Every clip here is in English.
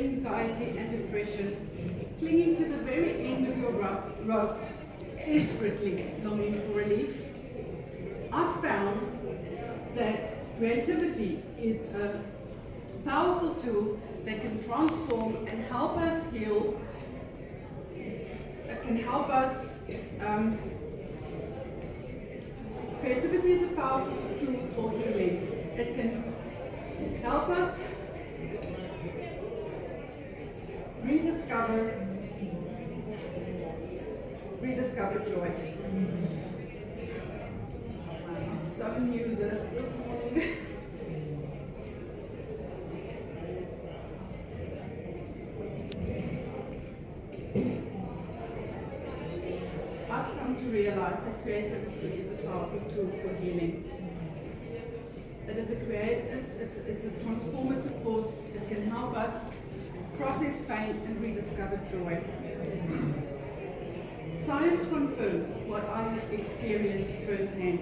anxiety and depression, clinging to the very end of your rope, desperately longing for relief, I've found that creativity is a powerful tool that can transform and help us heal. It can help us. Creativity is a powerful tool for healing. It can help us rediscover joy. I so knew this morning. I've come to realize that creativity is a powerful tool for healing. It is it's a transformative force that can help us process pain and rediscover joy. Science confirms what I have experienced firsthand.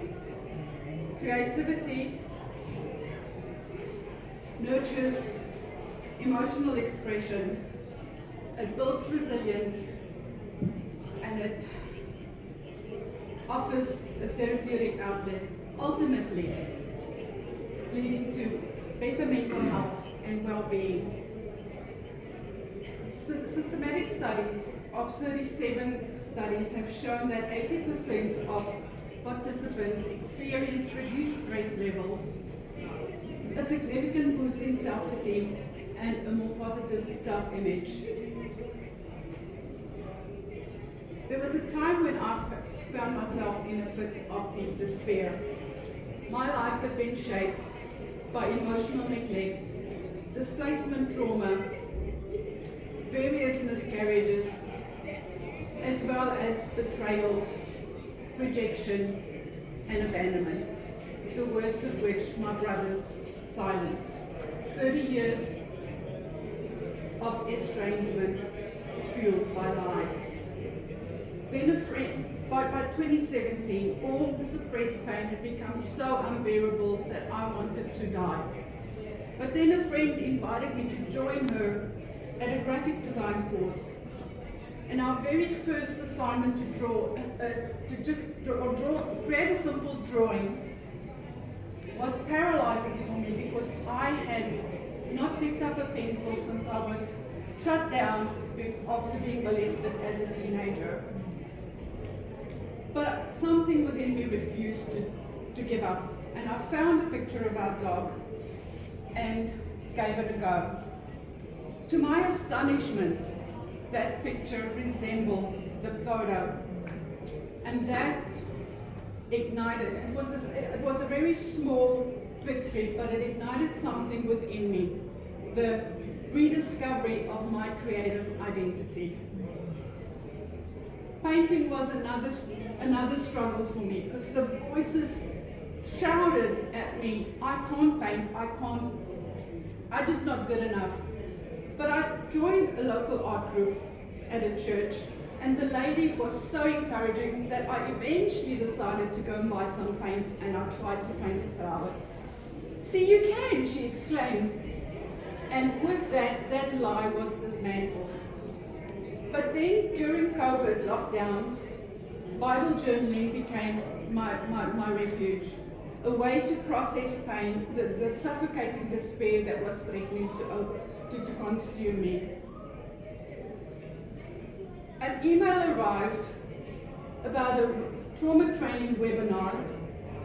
Creativity nurtures emotional expression, it builds resilience, and it offers a therapeutic outlet, ultimately leading to better mental health and well-being. Systematic studies of 37 studies have shown that 80% of participants experience reduced stress levels, a significant boost in self-esteem, and a more positive self-image. There was a time when I found myself in a pit of deep despair. My life had been shaped by emotional neglect, displacement trauma, various miscarriages, as well as betrayals, rejection, and abandonment, the worst of which my brother's silence. 30 years of estrangement fueled by lies. Then a friend, by 2017, all the suppressed pain had become so unbearable that I wanted to die. But then a friend invited me to join her at a graphic design course. And our very first assignment to create a simple drawing was paralyzing for me because I had not picked up a pencil since I was shut down after being molested as a teenager. But something within me refused to give up, and I found a picture of our dog and gave it a go. To my astonishment, that picture resembled the photo, and that ignited. It was a very small victory, but it ignited something within me, the rediscovery of my creative identity. Painting was another struggle for me because the voices shouted at me, I can't paint, I'm just not good enough. But I joined a local art group at a church, and the lady was so encouraging that I eventually decided to go and buy some paint, and I tried to paint a flower. See, you can, she exclaimed. And with that lie was dismantled. But then during COVID lockdowns, Bible journaling became my refuge, a way to process pain, the suffocating despair that was threatening to consume me. An email arrived about a trauma training webinar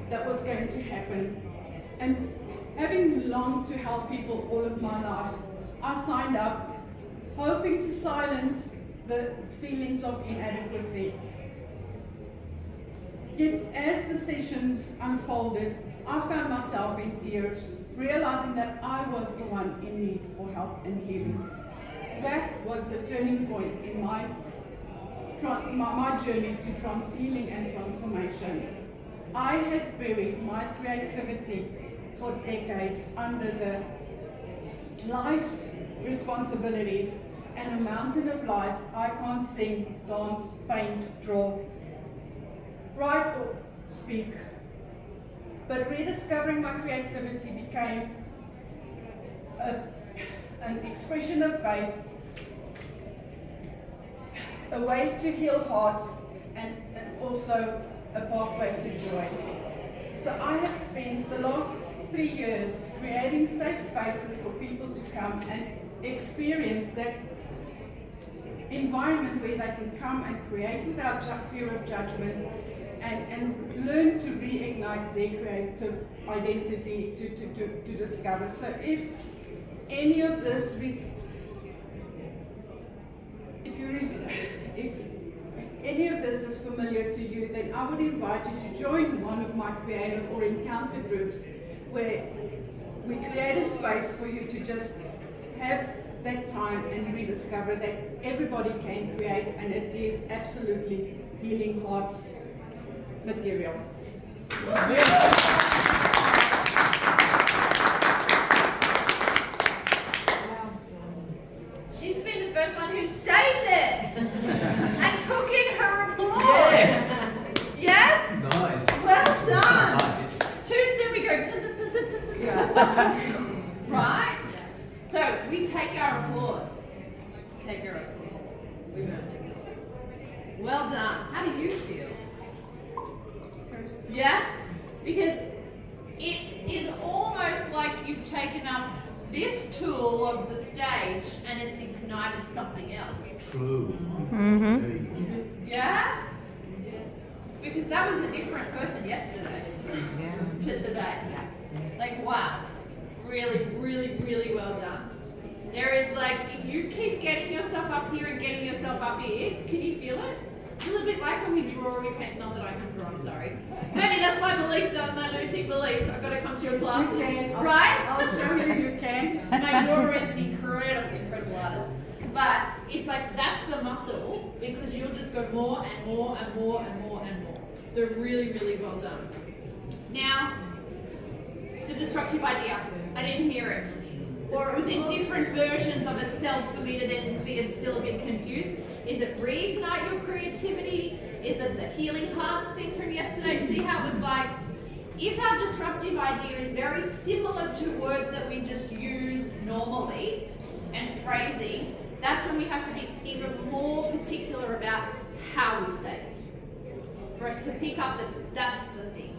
that was going to happen, and having longed to help people all of my life, I signed up, hoping to silence the feelings of inadequacy. Yet as the sessions unfolded, I found myself in tears, realizing that I was the one in need for help and healing. That was the turning point in my journey to healing and transformation. I had buried my creativity for decades under the life's responsibilities and a mountain of lies. I can't sing, dance, paint, draw, write or speak. But rediscovering my creativity became an expression of faith, a way to heal hearts, and also a pathway to joy. So I have spent the last 3 years creating safe spaces for people to come and experience that environment where they can come and create without fear of judgment, and learn to reignite their creative identity to discover. So if any of this, if any of this is familiar to you, then I would invite you to join one of my creative or encounter groups where we create a space for you to just have that time and rediscover that everybody can create, and it is absolutely healing hearts material. She's been the first one who stayed there and took in her applause. Yes. Yes? Nice. Well done. Too soon we go. Right? So we take our applause. Take our applause. We won't take it. Well done. How do you feel? Yeah? Because it is almost like you've taken up this tool of the stage and it's ignited something else. True. Yeah? Because that was a different person yesterday to today. Like, wow. Really, really, really well done. There is like, if you keep getting yourself up here and getting yourself up here, can you feel it? It's a little bit like when we draw, we can't, not that I can draw, I'm sorry. Maybe that's my belief though, my limiting belief. I've got to come to your classes. You can. Right? I'll show you can. My daughter is an incredible artist. But it's like, that's the muscle, because you'll just go more and more and more and more and more. So really, really well done. Now, the disruptive idea, I didn't hear it. Or it was in different versions of itself for me to then be still a bit confused. Is it reignite your creativity? Is it the healing hearts thing from yesterday? See how it was like, if our disruptive idea is very similar to words that we just use normally and phrasing, that's when we have to be even more particular about how we say it. For us to pick up that that's the thing.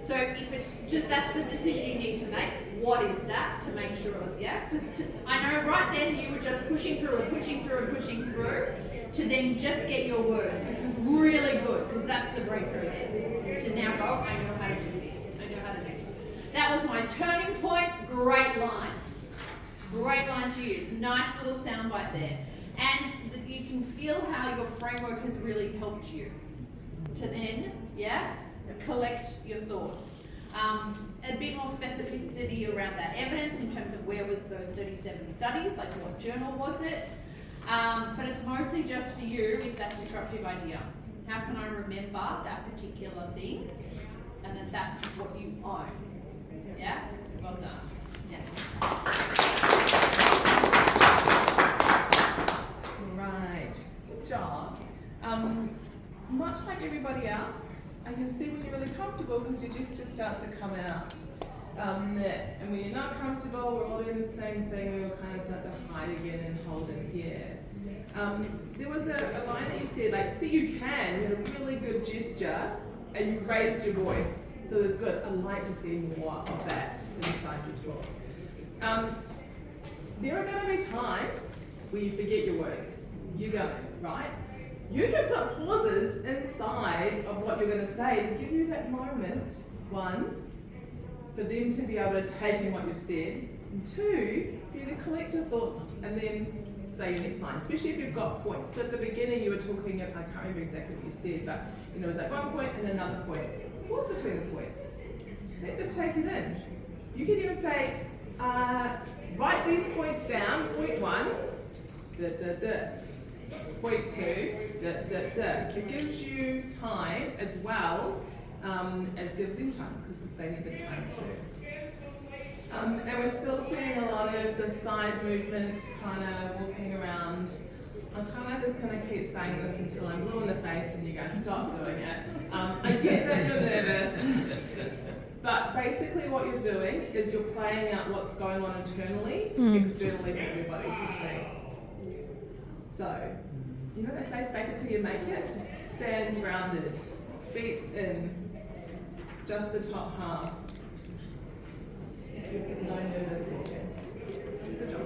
So if it just, that's the decision you need to make. What is that to make sure? Yeah, because I know right then you were just pushing through and pushing through and pushing through to then just get your words, which was really good because that's the breakthrough there. To now go, I know how to do this. I know how to do this. That was my turning point. Great line. Great line to use. Nice little soundbite there, and you can feel how your framework has really helped you to then, collect your thoughts. A bit more specificity around that evidence in terms of where was those 37 studies, like what journal was it, but it's mostly just for you is that disruptive idea. How can I remember that particular thing, and then that's what you own. Yeah? Well done. Yes. Right, good job. Much like everybody else, I can see when you're really comfortable because your gestures start to come out. And when you're not comfortable, we're all doing the same thing, we all kind of start to hide again and hold it here. There was a line that you said, like, see you can, you had a really good gesture and you raised your voice. So it's good. I'd like to see more of that inside your talk. There are going to be times where you forget your words. You're going, right? You can put pauses inside of what you're going to say to give you that moment, one, for them to be able to take in what you've said, and two, for you to collect your thoughts and then say your next line, especially if you've got points. So at the beginning you were talking, I can't remember exactly what you said, but it was like one point and another point. Pause between the points. Let them take it in. You can even say, write these points down. Point one, da da da. Point two, da da da. It gives you time as well as gives them time because they need the time too. And we're still seeing a lot of the side movement, kind of walking around. I'm kind of just going to keep saying this until I'm blue in the face and you guys stop doing it. I get that you're nervous, But basically what you're doing is you're playing out what's going on internally, externally for everybody to see. So, you know they say fake it till you make it? Just stand grounded, feet in, just the top half. No nervous walking. Good job.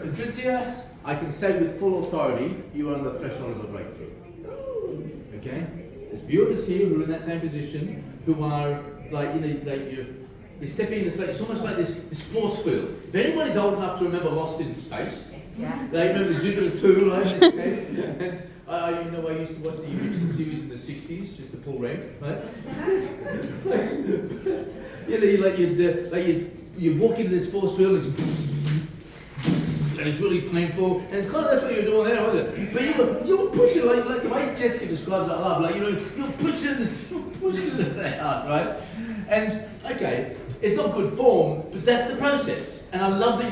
Patricia, I can say with full authority, you are on the threshold of a breakthrough. Okay? There's few of us here who are in that same position, who are like, you're stepping in this, like, it's almost like this force field. If anybody's old enough to remember Lost in Space, they remember the Jupiter 2, right? And I used to watch the original series in the 60s, just to pull rank, right? You walk into this force field and it's really painful, and it's kind of that's what you're doing there, wasn't it? But you were pushing like the way Jessica described it, I love, like you're pushing it that hard, right? And okay, it's not good form, but that's the process, and I love that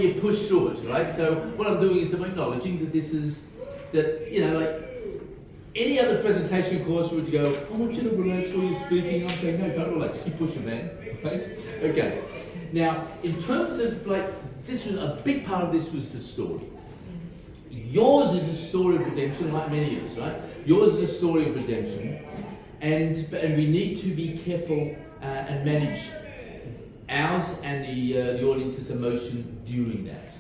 you push through it, right? So what I'm doing is I'm acknowledging that this is like any other presentation course would go, I want you to relax while you're speaking. I'm saying, no, don't relax, keep pushing, man. Right? Okay. Now, in terms of this was a big part of this was the story. Yours is a story of redemption, like many of us, right? Yours is a story of redemption, and we need to be careful and manage ours and the audience's emotion during that.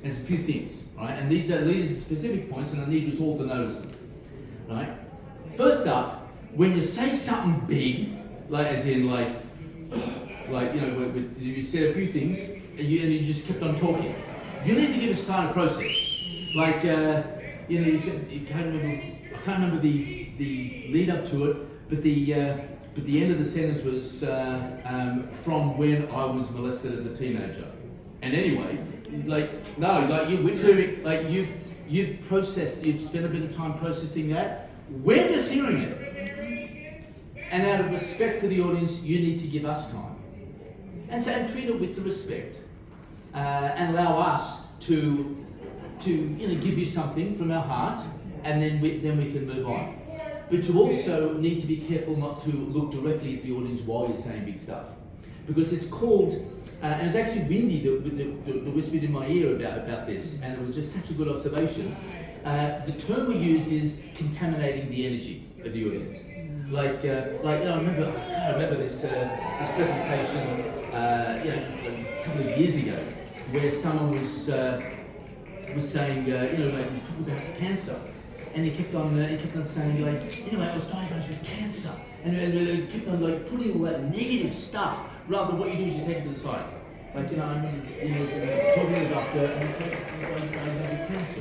And there's a few things, right? And these are specific points, and I need us all to notice them, right? First up, when you say something big, you said a few things, and you just kept on talking. You need to give us time to process. You said I can't remember the lead up to it, but the end of the sentence was from when I was molested as a teenager. And anyway, you've processed, you've spent a bit of time processing that. We're just hearing it. And out of respect for the audience, you need to give us time. And treat it with the respect. And allow us to give you something from our heart, and then we can move on. But you also need to be careful not to look directly at the audience while you're saying big stuff, because it's called, and it's actually Windy that whispered in my ear about this, and it was just such a good observation. The term we use is contaminating the energy of the audience. I remember this presentation, a couple of years ago, where someone was saying, he was talking about cancer, and he kept on saying, I was diagnosed with cancer, and he kept on putting all that negative stuff, rather than what you do is you take it to the side. I'm talking to the doctor, and he's like, I have cancer,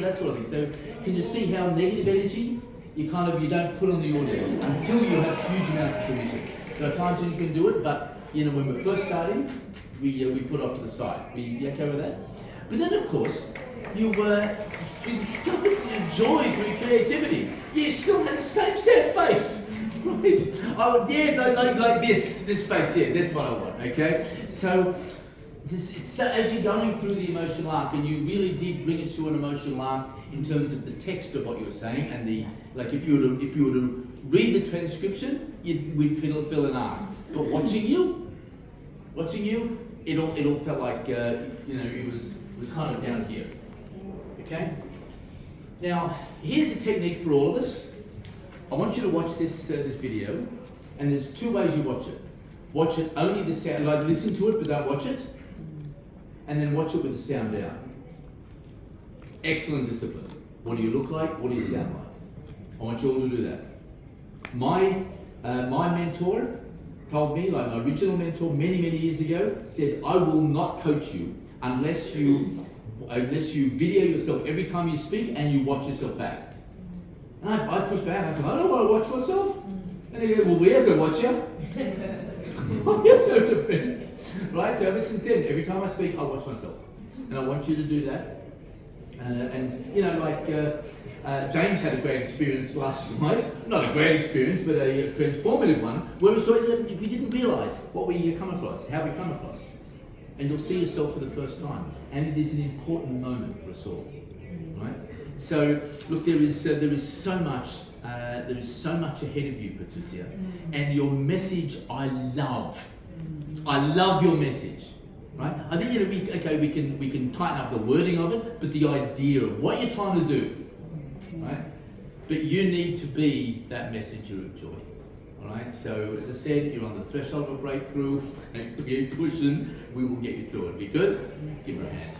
that sort of thing. So can you see how negative energy you don't put on the audience until you have huge amounts of permission? There are times when you can do it, but when we're first starting, we put off to the side. We okay with that? But then, of course, you discovered your joy through creativity. You still have the same sad face, right? Oh yeah, like this face here. That's what I want. Okay, so as you're going through the emotional arc, and you really did bring us to an emotional arc in terms of the text of what you were saying, and if you were to read the transcription, we'd fill an arc. But watching you, it all felt like it was kind of down here. Okay? Now, here's a technique for all of us. I want you to watch this video, and there's two ways you watch it. Watch it only the sound, listen to it, but don't watch it. And then watch it with the sound down. Excellent discipline. What do you look like? What do you sound like? I want you all to do that. My mentor told me, my original mentor many years ago, said, I will not coach you unless you video yourself every time you speak and you watch yourself back. And I pushed back. I said, I don't want to watch myself. And they go, well, we have to watch you. I have no defense. Right? So ever since then, every time I speak, I watch myself. And I want you to do that. James had a great experience last night. Not a great experience, but a transformative one, where we didn't realise what we come across, how we come across. And you'll see yourself for the first time. And it is an important moment for us all. Right? So look, there is so much ahead of you, Patricia, and your message I love. I love your message, right? I think we can tighten up the wording of it, but the idea of what you're trying to do, right? But you need to be that messenger of joy. All right. So as I said, you're on the threshold of a breakthrough. Keep pushing. We will get you through it. Be good. Give her a hand.